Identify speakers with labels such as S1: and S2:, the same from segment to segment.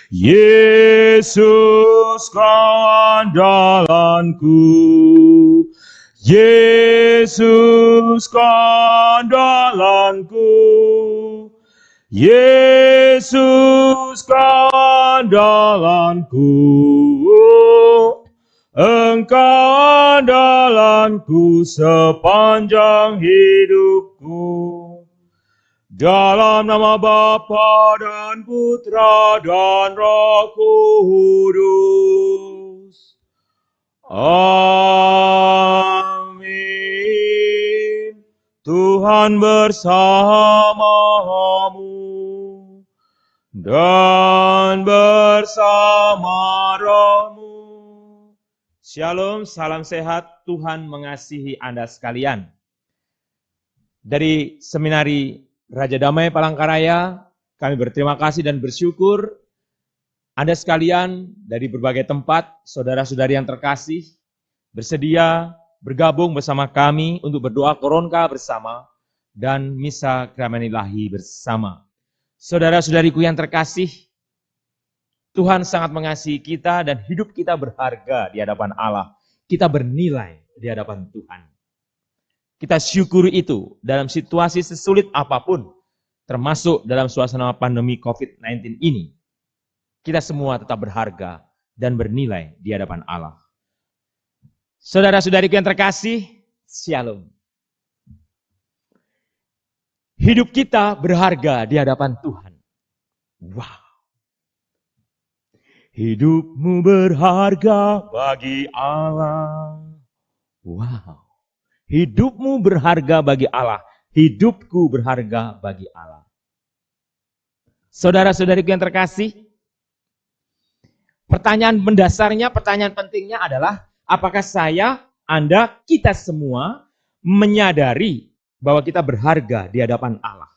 S1: Yesus kau andalanku, Yesus kau andalanku, Yesus kau andalanku, Engkau andalanku sepanjang hidupku. Dalam nama Bapa dan Putra dan Roh Kudus. Amin. Tuhan bersamamu dan bersama rohmu. Shalom, salam sehat, Tuhan mengasihi Anda sekalian. Dari Seminari Raja Damai Palangkaraya, kami berterima kasih dan bersyukur Anda sekalian dari berbagai tempat, saudara-saudari yang terkasih, bersedia bergabung bersama kami untuk berdoa koronka bersama dan misa keramaian ilahi bersama. Saudara-saudariku yang terkasih, Tuhan sangat mengasihi kita dan hidup kita berharga di hadapan Allah. Kita bernilai di hadapan Tuhan. Kita syukuri itu dalam situasi sesulit apapun, termasuk dalam suasana pandemi COVID-19 ini. Kita semua tetap berharga dan bernilai di hadapan Allah. Saudara-saudariku yang terkasih, shalom. Hidup kita berharga di hadapan Tuhan. Wow. Hidupmu berharga bagi Allah. Wow. Hidupmu berharga bagi Allah. Hidupku berharga bagi Allah. Saudara-saudariku yang terkasih, pertanyaan mendasarnya, pertanyaan pentingnya adalah, apakah saya, Anda, kita semua menyadari bahwa kita berharga di hadapan Allah?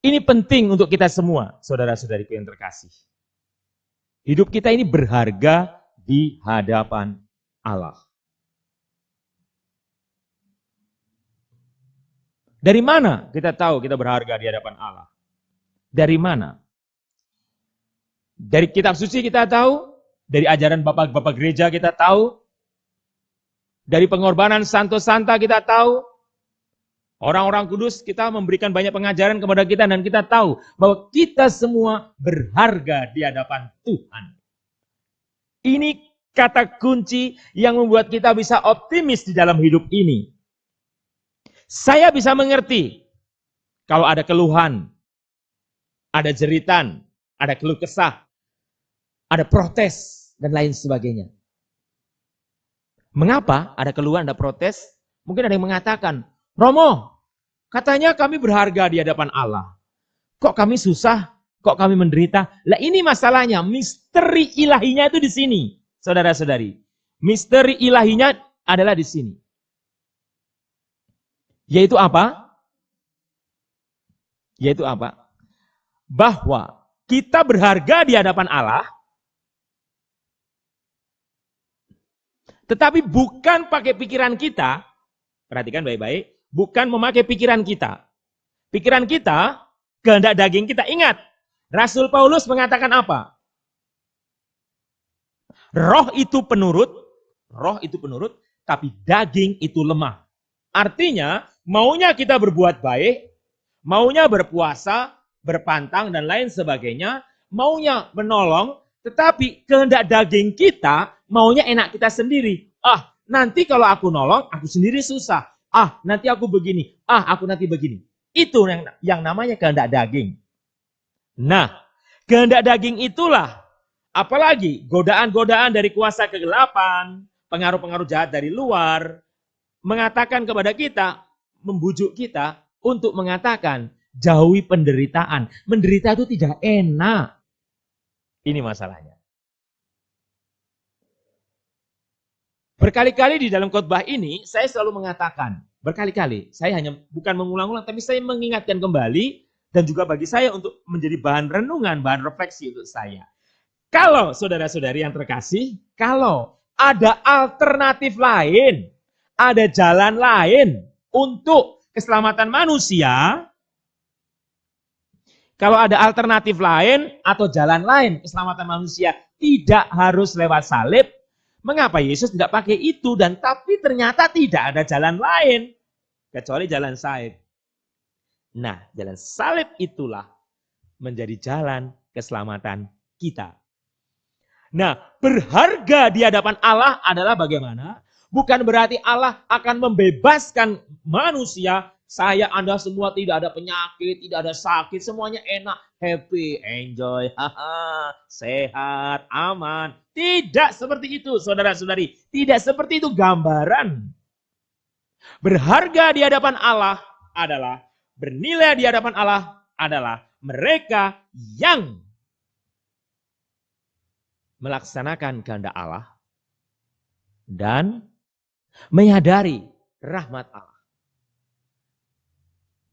S1: Ini penting untuk kita semua, saudara-saudariku yang terkasih. Hidup kita ini berharga di hadapan Allah. Dari mana kita tahu kita berharga di hadapan Allah? Dari mana? Dari kitab suci kita tahu, dari ajaran bapak-bapak gereja kita tahu, dari pengorbanan santo-santa kita tahu, orang-orang kudus kita memberikan banyak pengajaran kepada kita dan kita tahu bahwa kita semua berharga di hadapan Tuhan. Ini kata kunci yang membuat kita bisa optimis di dalam hidup ini. Saya bisa mengerti kalau ada keluhan, ada jeritan, ada keluh kesah, ada protes, dan lain sebagainya. Mengapa ada keluhan, ada protes? Mungkin ada yang mengatakan, Romo, katanya kami berharga di hadapan Allah. Kok kami susah? Kok kami menderita? Lah ini masalahnya, misteri ilahinya itu di sini. Saudara-saudari, misteri ilahinya adalah di sini. Yaitu apa? Yaitu apa? Bahwa kita berharga di hadapan Allah, tetapi bukan pakai pikiran kita. Perhatikan baik-baik, bukan memakai pikiran kita. Pikiran kita, kehendak daging kita. Ingat, Rasul Paulus mengatakan apa? Roh itu penurut, tapi daging itu lemah. Artinya, maunya kita berbuat baik, maunya berpuasa, berpantang, dan lain sebagainya, maunya menolong, tetapi kehendak daging kita, maunya enak kita sendiri. Nanti kalau aku nolong, aku sendiri susah. Nanti aku begini, aku nanti begini. Itu yang namanya kehendak daging. Nah, kehendak daging itulah, apalagi godaan-godaan dari kuasa kegelapan, pengaruh-pengaruh jahat dari luar, mengatakan kepada kita, membujuk kita untuk mengatakan, jauhi penderitaan. Menderita itu tidak enak. Ini masalahnya. Berkali-kali di dalam khotbah ini, saya selalu mengatakan, berkali-kali, saya hanya bukan mengulang-ulang, tapi saya mengingatkan kembali, dan juga bagi saya untuk menjadi bahan renungan, bahan refleksi untuk saya. Kalau saudara-saudari yang terkasih, kalau ada alternatif lain, ada jalan lain untuk keselamatan manusia, Kalau ada alternatif lain atau jalan lain keselamatan manusia tidak harus lewat salib, mengapa Yesus tidak pakai itu? Dan tapi ternyata tidak ada jalan lain kecuali jalan salib. Nah, jalan salib itulah menjadi jalan keselamatan kita. Nah, berharga di hadapan Allah adalah bagaimana? Bukan berarti Allah akan membebaskan manusia. Saya, Anda semua tidak ada penyakit, tidak ada sakit, semuanya enak, happy, enjoy, sehat, aman. Tidak seperti itu, saudara-saudari. Tidak seperti itu gambaran. Berharga di hadapan Allah adalah, bernilai di hadapan Allah adalah mereka yang melaksanakan kehendak Allah dan menyadari rahmat Allah.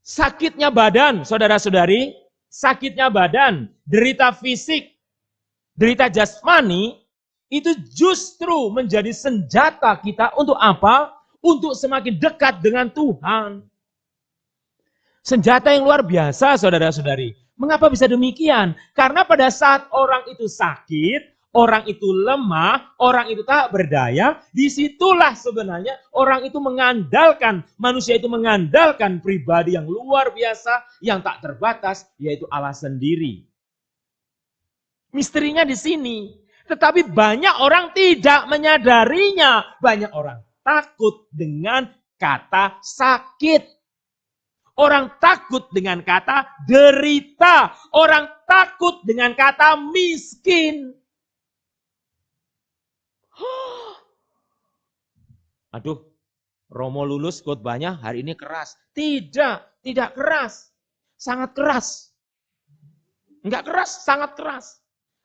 S1: Sakitnya badan, saudara-saudari, sakitnya badan, derita fisik, derita jasmani, itu justru menjadi senjata kita untuk apa? Untuk semakin dekat dengan Tuhan. Senjata yang luar biasa, saudara-saudari. Mengapa bisa demikian? Karena pada saat orang itu sakit, orang itu lemah, orang itu tak berdaya, disitulah sebenarnya orang itu mengandalkan, manusia itu mengandalkan pribadi yang luar biasa, yang tak terbatas, yaitu Allah sendiri. Misterinya di sini. Tetapi banyak orang tidak menyadarinya. Banyak orang takut dengan kata sakit. Orang takut dengan kata derita. Orang takut dengan kata miskin. Aduh, Romo lulus khotbahnya hari ini keras. Tidak, tidak keras. Sangat keras. Enggak keras, sangat keras.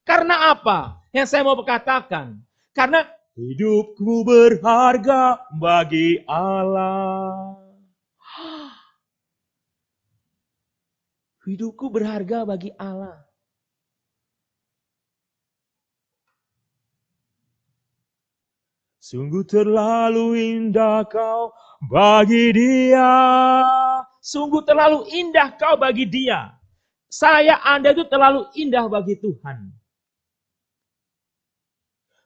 S1: Karena apa? Yang saya mau katakan. Karena hidupku berharga bagi Allah. Hidupku berharga bagi Allah. Sungguh terlalu indah kau bagi dia. Sungguh terlalu indah kau bagi dia. Saya, Anda itu terlalu indah bagi Tuhan.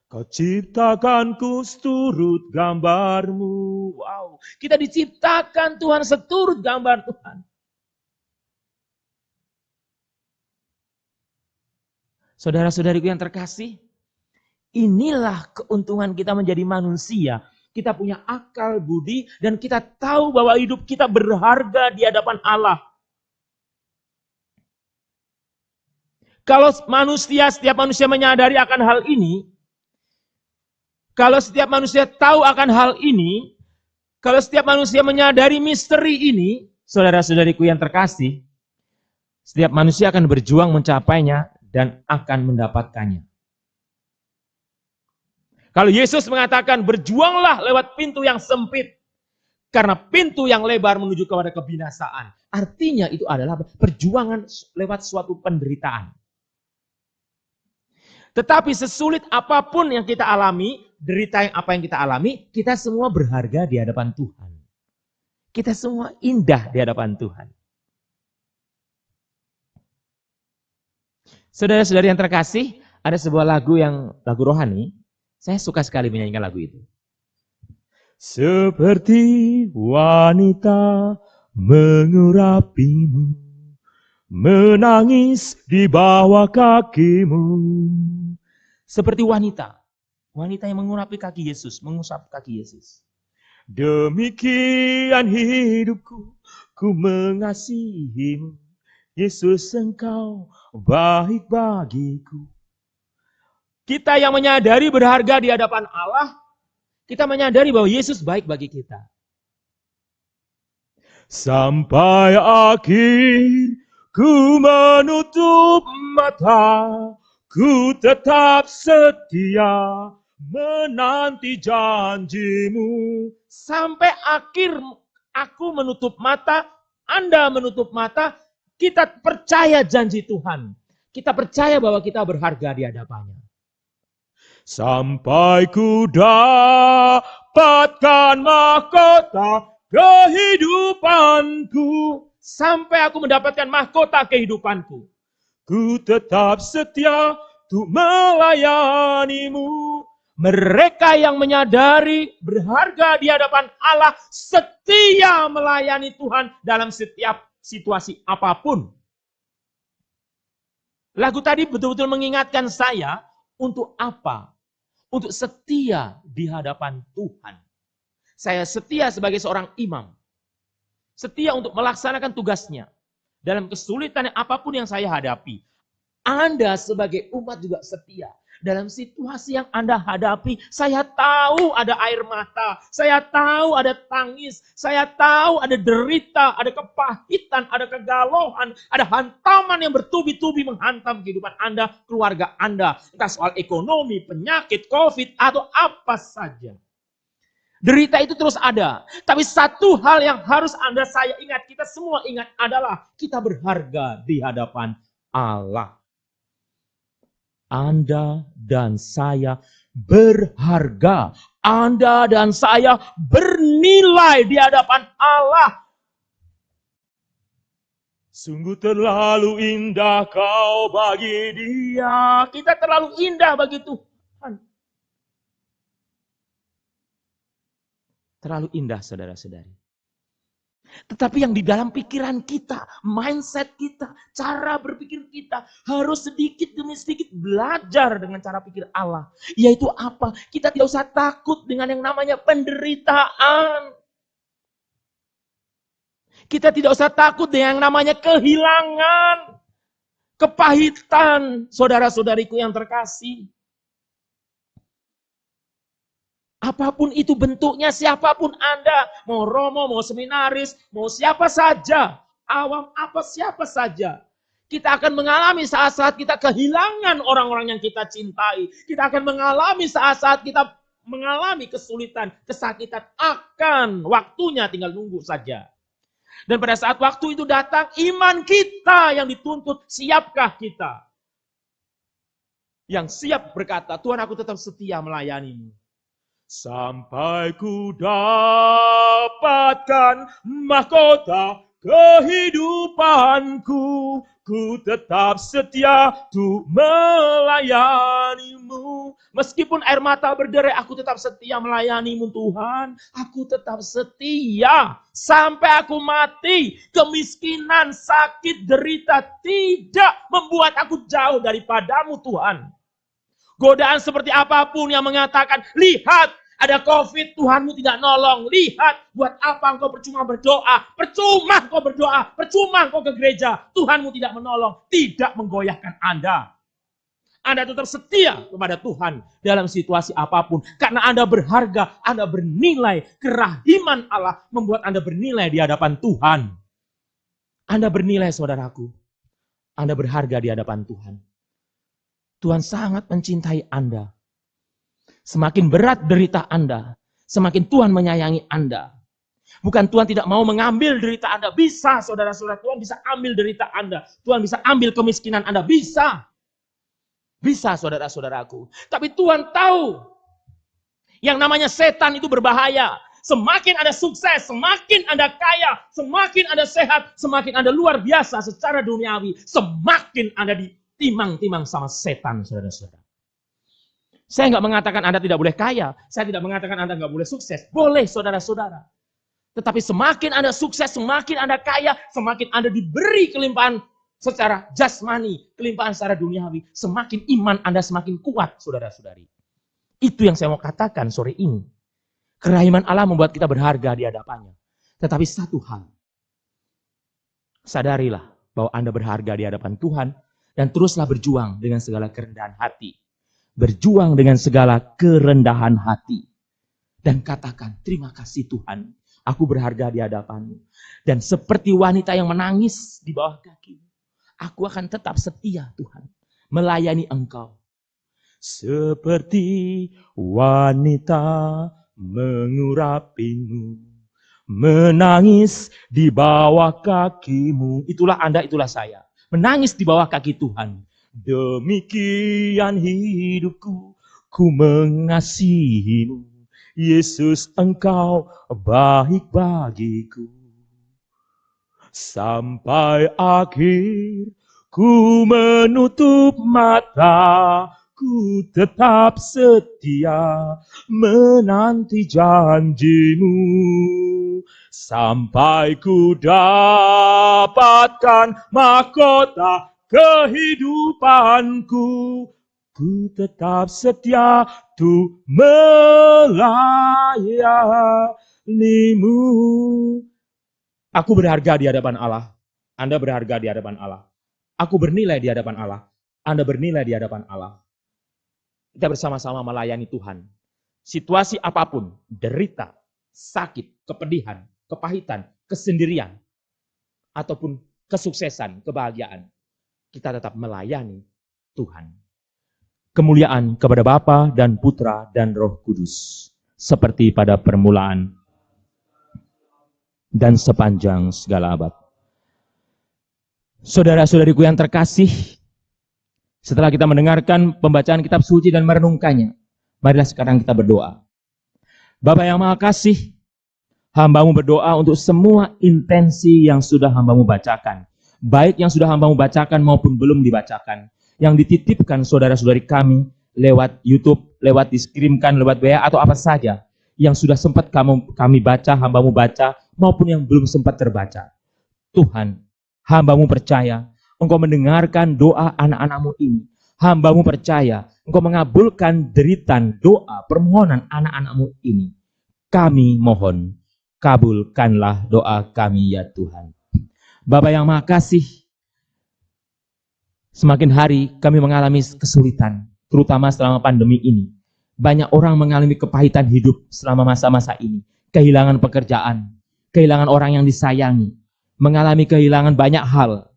S1: Kau ciptakanku seturut gambarmu. Wow, kita diciptakan Tuhan seturut gambar Tuhan. Saudara-saudariku yang terkasih, inilah keuntungan kita menjadi manusia. Kita punya akal budi dan kita tahu bahwa hidup kita berharga di hadapan Allah. Kalau setiap manusia menyadari akan hal ini, kalau setiap manusia tahu akan hal ini, kalau setiap manusia menyadari misteri ini, saudara-saudariku yang terkasih, setiap manusia akan berjuang mencapainya dan akan mendapatkannya. Kalau Yesus mengatakan berjuanglah lewat pintu yang sempit, karena pintu yang lebar menuju kepada kebinasaan. Artinya itu adalah perjuangan lewat suatu penderitaan. Tetapi sesulit apapun yang kita alami, derita apa yang kita alami, kita semua berharga di hadapan Tuhan. Kita semua indah di hadapan Tuhan. Saudara-saudari yang terkasih, ada sebuah lagu rohani. Saya suka sekali menyanyikan lagu itu. Seperti wanita mengurapimu, menangis di bawah kakimu. Seperti wanita yang mengurapi kaki Yesus, mengusap kaki Yesus. Demikian hidupku, ku mengasihimu. Yesus, engkau baik bagiku. Kita yang menyadari berharga di hadapan Allah, kita menyadari bahwa Yesus baik bagi kita. Sampai akhir ku menutup mata, ku tetap setia menanti janjimu. Sampai akhir aku menutup mata, Anda menutup mata, kita percaya janji Tuhan. Kita percaya bahwa kita berharga di hadapannya. Sampai ku dapatkan mahkota kehidupanku, sampai aku mendapatkan mahkota kehidupanku. Ku tetap setia untuk melayanimu. Mereka yang menyadari berharga di hadapan Allah setia melayani Tuhan dalam setiap situasi apapun. Lagu tadi betul-betul mengingatkan saya untuk apa? Untuk setia di hadapan Tuhan. Saya setia sebagai seorang imam. Setia untuk melaksanakan tugasnya. Dalam kesulitan apapun yang saya hadapi. Anda sebagai umat juga setia. Dalam situasi yang Anda hadapi, saya tahu ada air mata, saya tahu ada tangis, saya tahu ada derita, ada kepahitan, ada kegalauan, ada hantaman yang bertubi-tubi menghantam kehidupan Anda, keluarga Anda. Entah soal ekonomi, penyakit, COVID, atau apa saja. Derita itu terus ada. Tapi satu hal yang harus Anda, saya ingat, kita semua ingat adalah kita berharga di hadapan Allah. Anda dan saya berharga. Anda dan saya bernilai di hadapan Allah. Sungguh terlalu indah kau bagi Dia. Kita terlalu indah bagi Tuhan. Terlalu indah, saudara-saudari. Tetapi yang di dalam pikiran kita, mindset kita, cara berpikir kita harus sedikit demi sedikit belajar dengan cara pikir Allah. Yaitu apa? Kita tidak usah takut dengan yang namanya penderitaan. Kita tidak usah takut dengan yang namanya kehilangan, kepahitan, saudara-saudariku yang terkasih. Apapun itu bentuknya, siapapun Anda, mau romo, mau seminaris, mau siapa saja, awam apa siapa saja. Kita akan mengalami saat-saat kita kehilangan orang-orang yang kita cintai. Kita akan mengalami saat-saat kita mengalami kesulitan, kesakitan. Akan waktunya tinggal nunggu saja. Dan pada saat waktu itu datang, iman kita yang dituntut, siapkah kita? Yang siap berkata, Tuhan aku tetap setia melayanimu. Sampai ku dapatkan mahkota kehidupanku, ku tetap setia untuk melayanimu. Meskipun air mata berderai, aku tetap setia melayanimu Tuhan. Aku tetap setia sampai aku mati. Kemiskinan, sakit, derita tidak membuat aku jauh daripadamu Tuhan. Godaan seperti apapun yang mengatakan, lihat ada COVID, Tuhanmu tidak nolong. Lihat, buat apa engkau percuma berdoa? Percuma engkau berdoa, percuma engkau ke gereja. Tuhanmu tidak menolong, tidak menggoyahkan Anda. Anda tetap setia kepada Tuhan dalam situasi apapun. Karena Anda berharga, Anda bernilai. Kerahiman Allah membuat Anda bernilai di hadapan Tuhan. Anda bernilai, saudaraku. Anda berharga di hadapan Tuhan. Tuhan sangat mencintai Anda. Semakin berat derita Anda, semakin Tuhan menyayangi Anda. Bukan Tuhan tidak mau mengambil derita Anda. Bisa, saudara-saudara, Tuhan bisa ambil derita Anda. Tuhan bisa ambil kemiskinan Anda. Bisa. Bisa, saudara-saudaraku. Tapi Tuhan tahu yang namanya setan itu berbahaya. Semakin Anda sukses, semakin Anda kaya, semakin Anda sehat, semakin Anda luar biasa secara duniawi, semakin Anda timang-timang sama setan, saudara-saudara. Saya nggak mengatakan Anda tidak boleh kaya. Saya tidak mengatakan Anda nggak boleh sukses. Boleh, saudara-saudara. Tetapi semakin Anda sukses, semakin Anda kaya, semakin Anda diberi kelimpahan secara jasmani, kelimpahan secara duniawi, semakin iman Anda semakin kuat, saudara-saudari. Itu yang saya mau katakan sore ini. Kerahiman Allah membuat kita berharga di hadapannya. Tetapi satu hal. Sadarilah bahwa Anda berharga di hadapan Tuhan. Dan teruslah berjuang dengan segala kerendahan hati. Berjuang dengan segala kerendahan hati. Dan katakan, terima kasih Tuhan. Aku berharga di hadapan-Mu. Dan seperti wanita yang menangis di bawah kaki. Aku akan tetap setia Tuhan. Melayani Engkau. Seperti wanita mengurapimu. Menangis di bawah kakimu. Itulah Anda, itulah saya. Menangis di bawah kaki Tuhan. Demikian hidupku, ku mengasihimu. Yesus, Engkau baik bagiku. Sampai akhir ku menutup mata, ku tetap setia menanti janjimu. Sampai ku dapatkan mahkota kehidupanku, ku tetap setia untuk melayanimu. Aku berharga di hadapan Allah. Anda berharga di hadapan Allah. Aku bernilai di hadapan Allah. Anda bernilai di hadapan Allah. Kita bersama-sama melayani Tuhan. Situasi apapun, derita, sakit, kepedihan, kepahitan, kesendirian, ataupun kesuksesan, kebahagiaan, kita tetap melayani Tuhan. Kemuliaan kepada Bapa dan Putra dan Roh Kudus, seperti pada permulaan dan sepanjang segala abad. Saudara-saudariku yang terkasih, setelah kita mendengarkan pembacaan kitab suci dan merenungkannya, marilah sekarang kita berdoa. Bapa yang Maha Kasih, hamba-Mu berdoa untuk semua intensi yang sudah hamba-Mu bacakan, baik yang sudah hamba-Mu bacakan maupun belum dibacakan, yang dititipkan saudara-saudari kami lewat YouTube, lewat dikirimkan, lewat WA atau apa saja, yang sudah sempat kami baca, hamba-Mu baca, maupun yang belum sempat terbaca. Tuhan, hamba-Mu percaya Engkau mendengarkan doa anak-anak-Mu ini. Hamba-Mu percaya Engkau mengabulkan deritan, doa, permohonan anak-anak-Mu ini. Kami mohon, kabulkanlah doa kami ya Tuhan. Bapa yang Maha Kasih, semakin hari kami mengalami kesulitan, terutama selama pandemi ini. Banyak orang mengalami kepahitan hidup selama masa-masa ini. Kehilangan pekerjaan, kehilangan orang yang disayangi, mengalami kehilangan banyak hal.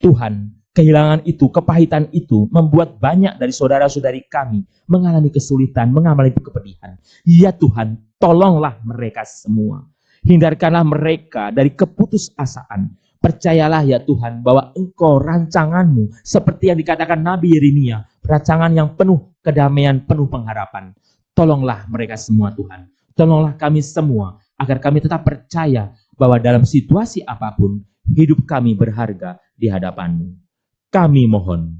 S1: Tuhan, kehilangan itu, kepahitan itu membuat banyak dari saudara-saudari kami mengalami kesulitan, mengalami kepedihan. Ya Tuhan, tolonglah mereka semua. Hindarkanlah mereka dari keputusasaan. Percayalah ya Tuhan bahwa Engkau rancangan-Mu seperti yang dikatakan Nabi Yeremia, rancangan yang penuh kedamaian, penuh pengharapan. Tolonglah mereka semua Tuhan. Tolonglah kami semua agar kami tetap percaya bahwa dalam situasi apapun hidup kami berharga di hadapan-Mu. Kami mohon,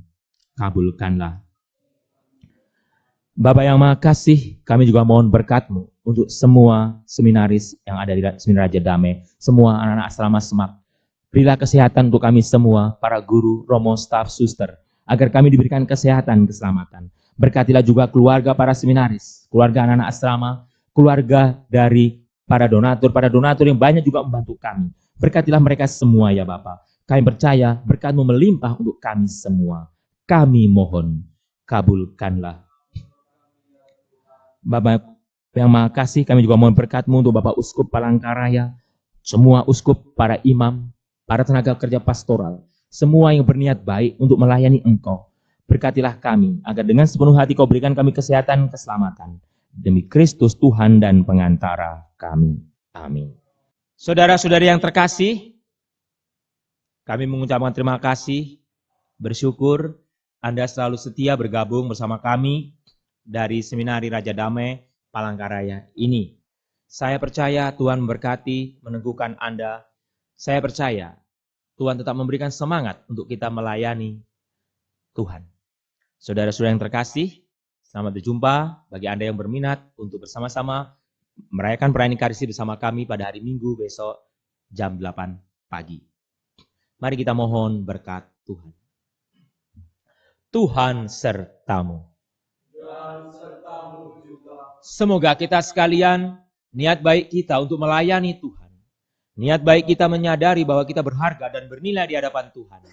S1: kabulkanlah. Bapa yang Maha Kasih, kami juga mohon berkat-Mu untuk semua seminaris yang ada di Seminar Raja Damai, semua anak-anak asrama Semak. Berilah kesehatan untuk kami semua, para guru, romo, staf, suster, agar kami diberikan kesehatan, keselamatan. Berkatilah juga keluarga para seminaris, keluarga anak-anak asrama, keluarga dari para donatur yang banyak juga membantu kami. Berkatilah mereka semua ya Bapa. Kami percaya berkat-Mu melimpah untuk kami semua. Kami mohon, kabulkanlah. Bapak yang Maha Kasih, kami juga mohon berkat-Mu untuk Bapak Uskup Palangkaraya, semua uskup, para imam, para tenaga kerja pastoral, semua yang berniat baik untuk melayani Engkau. Berkatilah kami, agar dengan sepenuh hati Kau berikan kami kesehatan, keselamatan. Demi Kristus Tuhan dan pengantara kami. Amin. Saudara-saudari yang terkasih, kami mengucapkan terima kasih, bersyukur Anda selalu setia bergabung bersama kami dari Seminari Raja Damai Palangkaraya ini. Saya percaya Tuhan memberkati, meneguhkan Anda. Saya percaya Tuhan tetap memberikan semangat untuk kita melayani Tuhan. Saudara-saudara yang terkasih, selamat berjumpa bagi Anda yang berminat untuk bersama-sama merayakan perayaan Ekaristi bersama kami pada hari Minggu besok jam 8 pagi. Mari kita mohon berkat Tuhan. Tuhan sertamu. Dan sertamu juga. Semoga kita sekalian niat baik kita untuk melayani Tuhan. Niat baik kita menyadari bahwa kita berharga dan bernilai di hadapan Tuhan.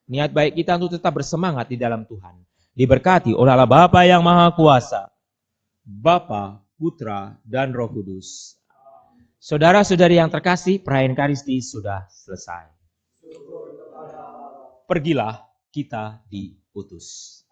S1: Niat baik kita untuk tetap bersemangat di dalam Tuhan. Diberkati oleh Allah Bapa yang Maha Kuasa, Bapa, Putra, dan Roh Kudus. Saudara-saudari yang terkasih, perayaan Ekaristi sudah selesai. Pergilah, kita diutus.